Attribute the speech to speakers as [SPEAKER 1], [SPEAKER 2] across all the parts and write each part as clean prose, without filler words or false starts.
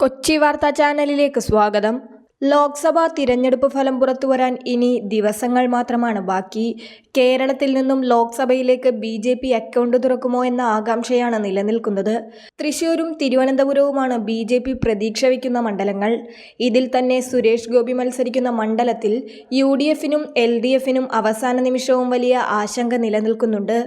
[SPEAKER 1] കൊച്ചി വാർത്താ ചാനലിലേക്ക് സ്വാഗതം. ലോക്സഭാ തിരഞ്ഞെടുപ്പ് ഫലം പുറത്തുവരാൻ ഇനി ദിവസങ്ങൾ മാത്രമാണ് ബാക്കി. കേരളത്തിൽ നിന്നും ലോക്സഭയിലേക്ക് BJP അക്കൗണ്ട് തുറക്കുമോ എന്ന ആകാംക്ഷയാണ് നിലനിൽക്കുന്നത്. തൃശൂരും തിരുവനന്തപുരവുമാണ് BJP പ്രതീക്ഷ വയ്ക്കുന്ന മണ്ഡലങ്ങൾ. ഇതിൽ തന്നെ സുരേഷ് ഗോപി മത്സരിക്കുന്ന മണ്ഡലത്തിൽ UDFനും LDFനും അവസാന നിമിഷവും വലിയ ആശങ്ക നിലനിൽക്കുന്നുണ്ട്.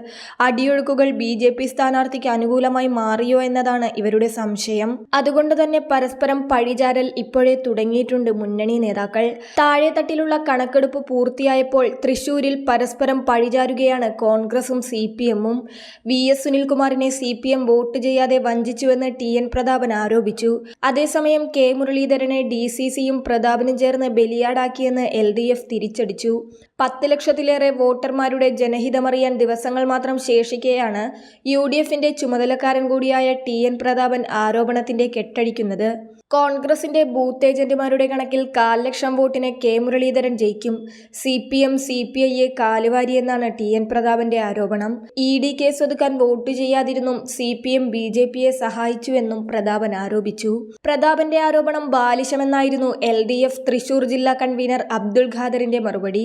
[SPEAKER 1] അടിയൊഴുക്കുകൾ BJP സ്ഥാനാർത്ഥിക്ക് അനുകൂലമായി മാറിയോ എന്നതാണ് ഇവരുടെ സംശയം. അതുകൊണ്ട് തന്നെ പരസ്പരം പഴിചാരൽ ഇപ്പോഴേ തുടങ്ങിയിട്ടുണ്ട് മുന്നണി നേതാക്കൾ. താഴെത്തട്ടിലുള്ള കണക്കെടുപ്പ് പൂർത്തിയായപ്പോൾ തൃശൂരിൽ പരസ്പരം പഴിചാരുകയാണ് കോൺഗ്രസും CPMഉം. VS സുനിൽകുമാറിനെ CPM വോട്ട് ചെയ്യാതെ വഞ്ചിച്ചുവെന്ന് TN പ്രതാപൻ ആരോപിച്ചു. അതേസമയം K മുരളീധരനെ DCCയും പ്രതാപനും ചേർന്ന് ബലിയാടാക്കിയെന്ന് LDF തിരിച്ചടിച്ചു. 10 ലക്ഷത്തിലേറെ വോട്ടർമാരുടെ ജനഹിതമറിയാൻ ദിവസങ്ങൾ മാത്രം ശേഷിക്കെയാണ് UDFന്റെ ചുമതലക്കാരൻ കൂടിയായ TN പ്രതാപൻ ആരോപണത്തിന്റെ കെട്ടഴിക്കുന്നത്. കോൺഗ്രസിന്റെ ബൂത്ത് ഏജന്റുമാരുടെ കണക്കിൽ 1/4 ലക്ഷം വോട്ടിന് K മുരളീധരൻ ജയിക്കും. CPM CPIയെ കാലുവാരിയെന്നാണ് TN പ്രതാപന്റെ ആരോപണം. ED കേസ് ഒതുക്കാൻ വോട്ട് ചെയ്യാതിരുന്നും CPM BJPയെ സഹായിച്ചുവെന്നും പ്രതാപൻ ആരോപിച്ചു. പ്രതാപന്റെ ആരോപണം ബാലിശമെന്നായിരുന്നു LDF തൃശൂർ ജില്ലാ കൺവീനർ അബ്ദുൾ ഖാദറിന്റെ മറുപടി.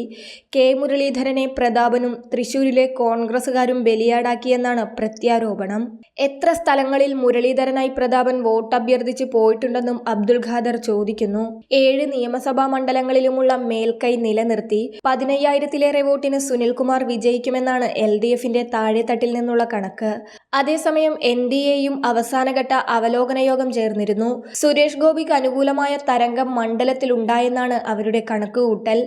[SPEAKER 1] K മുരളീധരനെ പ്രതാപനും തൃശൂരിലെ കോൺഗ്രസുകാരും ബലിയാടാക്കിയെന്നാണ് പ്രത്യാരോപണം. എത്ര സ്ഥലങ്ങളിൽ മുരളീധരനായി പ്രതാപൻ വോട്ട് അഭ്യർത്ഥിച്ച് പോയിട്ടുണ്ടെന്നും അബ്ദുൾ ഖാദർ ചോദിക്കുന്നു. 7 നിയമസഭാ മണ്ഡലങ്ങളിലുമുള്ള മേൽക്കൈ നിലനിർത്തി 15,000-ലേറെ വോട്ടിന് സുനിൽകുമാർ വിജയിക്കുമെന്നാണ് LDFന്റെ താഴെത്തട്ടിൽ നിന്നുള്ള കണക്ക്. അതേസമയം NDAയും അവസാനഘട്ട അവലോകന യോഗം ചേർന്നിരുന്നു. സുരേഷ് ഗോപിക്ക് അനുകൂലമായ തരംഗം മണ്ഡലത്തിലുണ്ടായെന്നാണ് അവരുടെ കണക്കുകൂട്ടൽ.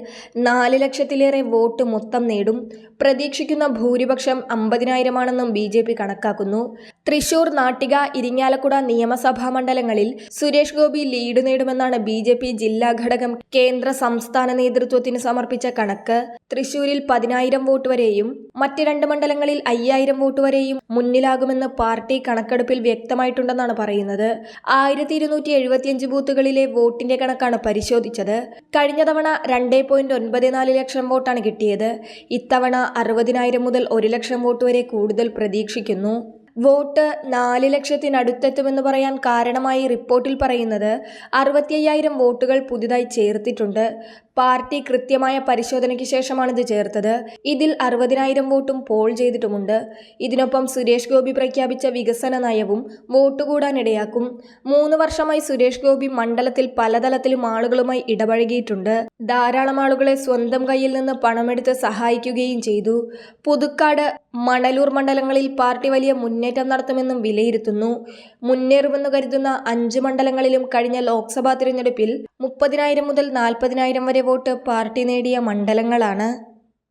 [SPEAKER 1] 4 ലക്ഷത്തിലേറെ വോട്ട് മൊത്തം നേടും. പ്രതീക്ഷിക്കുന്ന ഭൂരിപക്ഷം 50,000 BJP കണക്കാക്കുന്നു. തൃശൂർ, നാട്ടിക, ഇരിങ്ങാലക്കുട നിയമസഭാ മണ്ഡലങ്ങളിൽ സുരേഷ് ഗോപി ലീഡ് നേടുമെന്നാണ് BJP ജില്ലാ ഘടകം കേന്ദ്ര സംസ്ഥാന നേതൃത്വത്തിന് സമർപ്പിച്ച കണക്ക്. തൃശൂരിൽ 10,000 വോട്ട് വരെയും മറ്റ് 2 മണ്ഡലങ്ങളിൽ 5,000 വോട്ട് വരെയും മുന്നിലാകുമെന്ന് പാർട്ടി കണക്കെടുപ്പിൽ വ്യക്തമായിട്ടുണ്ടെന്നാണ് പറയുന്നത്. 1275 ബൂത്തുകളിലെ വോട്ടിന്റെ കണക്കാണ് പരിശോധിച്ചത്. കഴിഞ്ഞ തവണ 2.94 ലക്ഷം വോട്ടാണ് കിട്ടിയത്. ഇത്തവണ 60,000 മുതൽ 1 ലക്ഷം വോട്ട് വരെ കൂടുതൽ പ്രതീക്ഷിക്കുന്നു. വോട്ട് 4 ലക്ഷത്തിനടുത്തെത്തുമെന്ന് പറയാൻ കാരണമായി റിപ്പോർട്ടിൽ പറയുന്നത് 65,000 വോട്ടുകൾ പുതുതായി ചേർത്തിട്ടുണ്ട്. പാർട്ടി കൃത്യമായ പരിശോധനയ്ക്ക് ശേഷമാണിത് ചേർത്തത്. ഇതിൽ 60,000 വോട്ടും പോൾ ചെയ്തിട്ടുമുണ്ട്. ഇതിനൊപ്പം സുരേഷ് ഗോപി പ്രഖ്യാപിച്ച വികസന നയവും വോട്ട് കൂടാനിടയാക്കും. 3 വർഷമായി സുരേഷ് ഗോപി മണ്ഡലത്തിൽ പലതലത്തിലും ആളുകളുമായി ഇടപഴകിയിട്ടുണ്ട്. ധാരാളം ആളുകളെ സ്വന്തം കയ്യിൽ നിന്ന് പണമെടുത്ത് സഹായിക്കുകയും ചെയ്തു. പുതുക്കാട്, മണലൂർ മണ്ഡലങ്ങളിൽ പാർട്ടി വലിയ മുന്നേറ്റം നടത്തുമെന്നും വിലയിരുത്തുന്നു. മുന്നേറുമെന്ന് കരുതുന്ന 5 മണ്ഡലങ്ങളിലും കഴിഞ്ഞ ലോക്സഭാ തിരഞ്ഞെടുപ്പിൽ 30,000 മുതൽ 40,000 വരെ വോട്ട് പാർട്ടി നേടിയ മണ്ഡലങ്ങളാണ്.